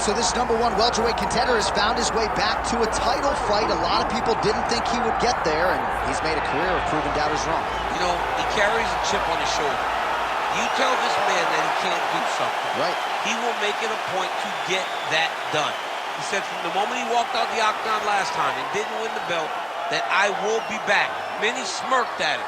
so this #1 welterweight contender has found his way back to a title fight. A lot of people didn't think he would get there, and he's made a career of proving doubters wrong. You know, he carries a chip on his shoulder. You tell this man that he can't do something, right? He will make it a point to get that done. He said from the moment he walked out the octagon last time and didn't win the belt, that I will be back. Many smirked at him.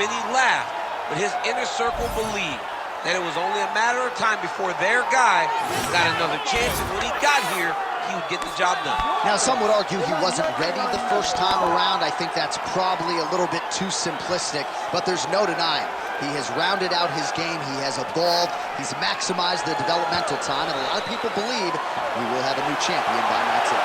Many laughed. But his inner circle believed that it was only a matter of time before their guy got another chance. And when he got here, he would get the job done. Now, some would argue he wasn't ready the first time around. I think that's probably a little bit too simplistic, but there's no denying. He has rounded out his game. He has evolved. He's maximized the developmental time, and a lot of people believe we will have a new champion by night two.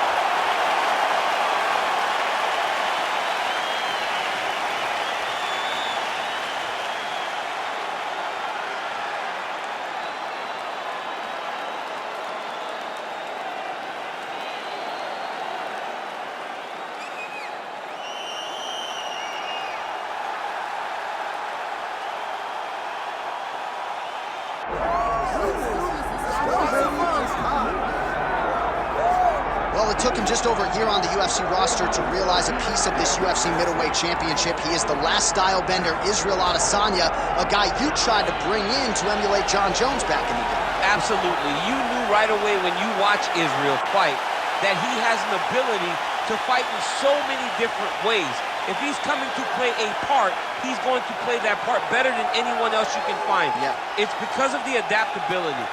Well, it took him just over a year on the UFC roster to realize a piece of this UFC middleweight championship. He is the last style bender, Israel Adesanya, a guy you tried to bring in to emulate John Jones back in the day. Absolutely. You knew right away when you watch Israel fight that he has an ability to fight in so many different ways. If he's coming to play a part, he's going to play that part better than anyone else you can find. Yeah. It's because of the adaptability.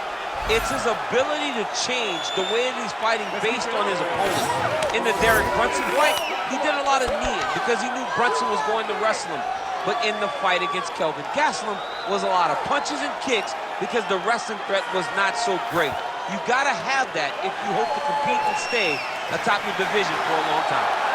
It's his ability to change the way that he's fighting based on his opponent. In the Derek Brunson fight, he did a lot of kneeing because he knew Brunson was going to wrestle him. But in the fight against Kelvin Gastelum was a lot of punches and kicks because the wrestling threat was not so great. You gotta have that if you hope to compete and stay atop your division for a long time.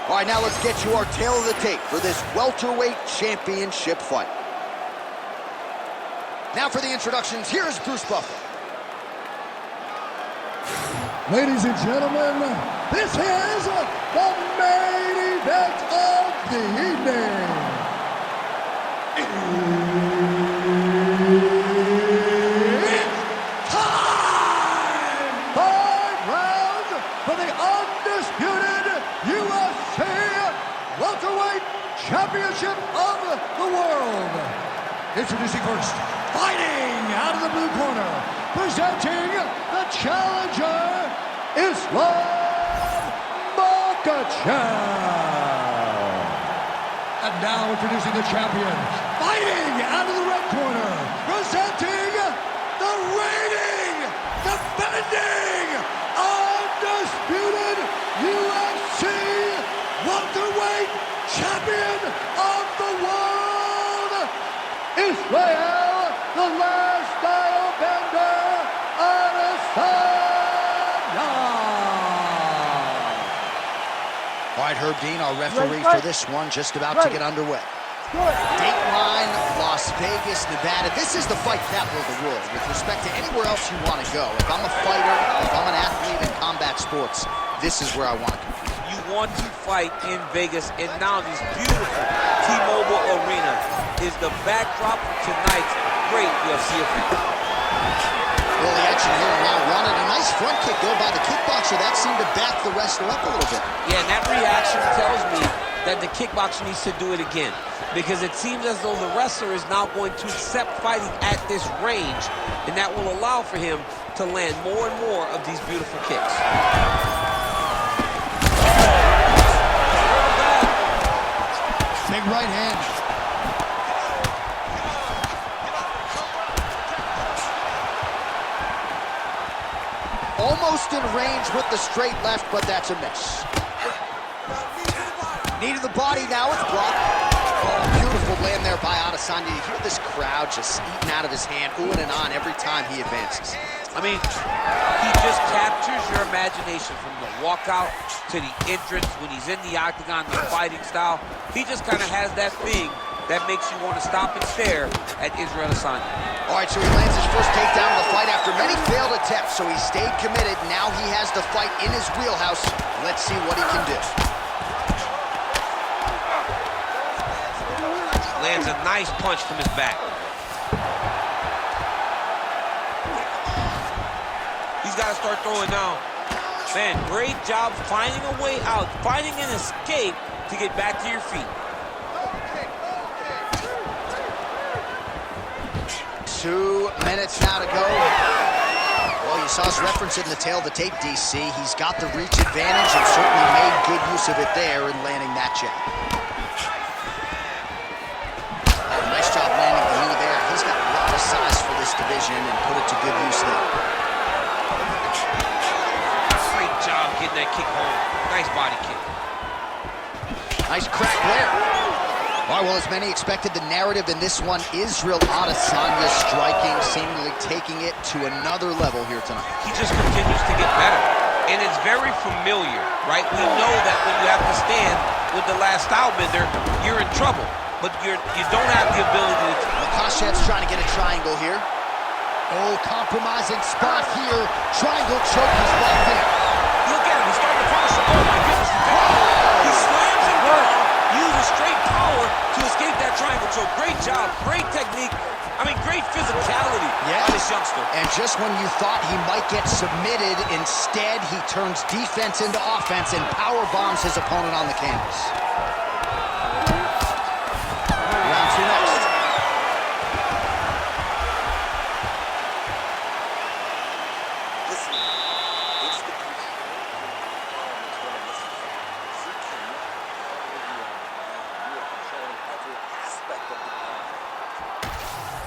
All right, now let's get you our tail of the tape for this welterweight championship fight. Now for the introductions, here's Bruce Buffer. Ladies and gentlemen, this is the main event of the evening. It's time! 5 rounds for the undisputed UFC Welterweight Championship of the World. Introducing first, fighting out of the blue corner, presenting the challenger, Islam Makhachev. And now introducing the champion, fighting out of the red corner, presenting the reigning, defending, undisputed UFC welterweight champion of the world, Israel, the last style bender, Adesanya. All right, Herb Dean, our referee for this one, just about to get underway. Dateline, Las Vegas, Nevada. This is the fight capital of the world with respect to anywhere else you want to go. If I'm a fighter, if I'm an athlete in combat sports, this is where I want to compete. You want to fight in Vegas, and now this beautiful T-Mobile Arena is the backdrop for tonight's great UFC event. Well, the action here in round one, and a nice front kick though by the kickboxer. That seemed to back the wrestler up a little bit. Yeah, and that reaction tells me that the kickboxer needs to do it again, because it seems as though the wrestler is now going to accept fighting at this range, and that will allow for him to land more and more of these beautiful kicks. Big right hand. Almost in range with the straight left, but that's a miss. Knee to the body now, it's blocked. Oh, beautiful land there by Adesanya. You hear this crowd just eating out of his hand, oohing and on every time he advances. I mean, he just captures your imagination from the walkout to the entrance when he's in the octagon, the fighting style. He just kind of has that thing that makes you want to stop and stare at Israel Adesanya. All right, so he lands his first takedown of the fight after many failed attempts, so he stayed committed. Now he has the fight in his wheelhouse. Let's see what he can do. Lands a nice punch from his back. He's got to start throwing now. Man, great job finding a way out, finding an escape to get back to your feet. 2 minutes now to go. Well, you saw his reference in the tail of the tape, DC. He's got the reach advantage and certainly made good use of it there in landing that jab. Oh, nice job landing the knee there. He's got a lot of size for this division and put it to good use there. Great job getting that kick home. Nice body kick. Nice crack there. All right, well, as many expected, the narrative in this one, Israel Adesanya striking, seemingly taking it to another level here tonight. He just continues to get better, and it's very familiar, right? We know that when you have to stand with the last style bender, you're in trouble, but you don't have the ability to... Makhachev's trying to get a triangle here. Oh, compromising spot here. Triangle choke is locked in. Look at him, he's starting to finish. Oh, my goodness. He slams him down, uses straight power to escape that triangle choke. Great job, great technique. I mean, great physicality by this youngster. And just when you thought he might get submitted, instead he turns defense into offense and power bombs his opponent on the canvas. Round 2 next.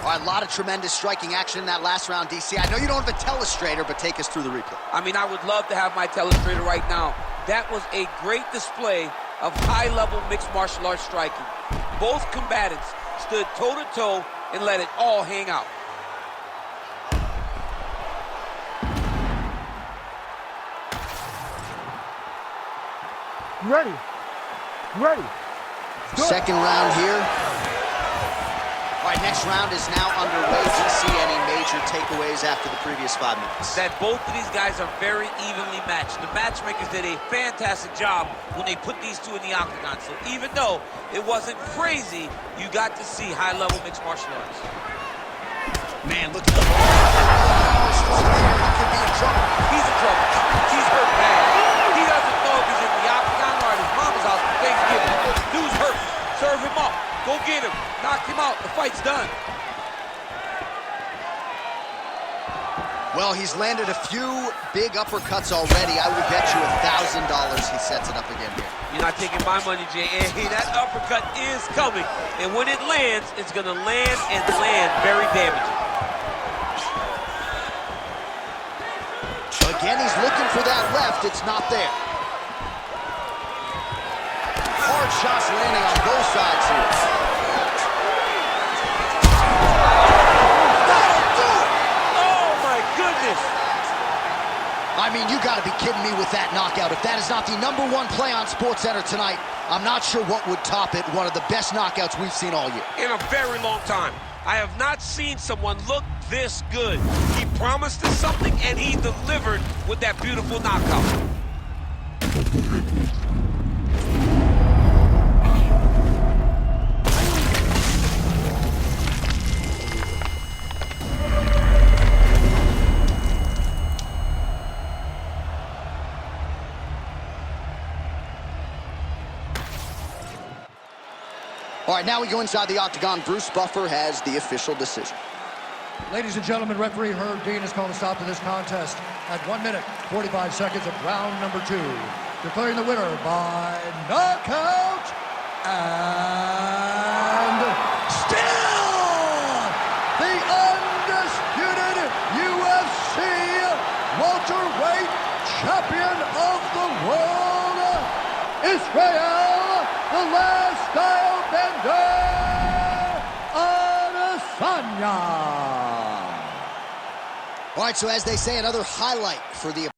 All right, a lot of tremendous striking action in that last round, DC. I know you don't have a telestrator, but take us through the replay. I mean, I would love to have my telestrator right now. That was a great display of high-level mixed martial arts striking. Both combatants stood toe-to-toe and let it all hang out. Ready. Second round here. All right, next round is now underway. Do you see any major takeaways after the previous 5 minutes? That both of these guys are very evenly matched. The matchmakers did a fantastic job when they put these two in the octagon. So even though it wasn't crazy, you got to see high-level mixed martial arts. Man, look at the ball. He could be in trouble. He's in trouble. He's hurt bad. He doesn't know if he's in the octagon or at his mama's house for Thanksgiving. Dude's hurt. Serve him up. Go get him. Knock him out. The fight's done. Well, he's landed a few big uppercuts already. I would bet you $1,000 he sets it up again here. You're not taking my money, Jay. Hey, that uppercut is coming. And when it lands, it's going to land and land very damaging. Again, he's looking for that left. It's not there. Hard shots landing on both sides here. Oh, my goodness. I mean, you got to be kidding me with that knockout. If that is not the #1 play on SportsCenter tonight, I'm not sure what would top it. One of the best knockouts we've seen all year. In a very long time. I have not seen someone look this good. He promised us something, and he delivered with that beautiful knockout. All right, now we go inside the octagon. Bruce Buffer has the official decision. Ladies and gentlemen, referee Herb Dean has called a stop to this contest at 1 minute, 45 seconds of round number 2. Declaring the winner by knockout and still the undisputed UFC welterweight champion of the world, Israel, the last style bender. Adesanya. All right, so as they say, another highlight for the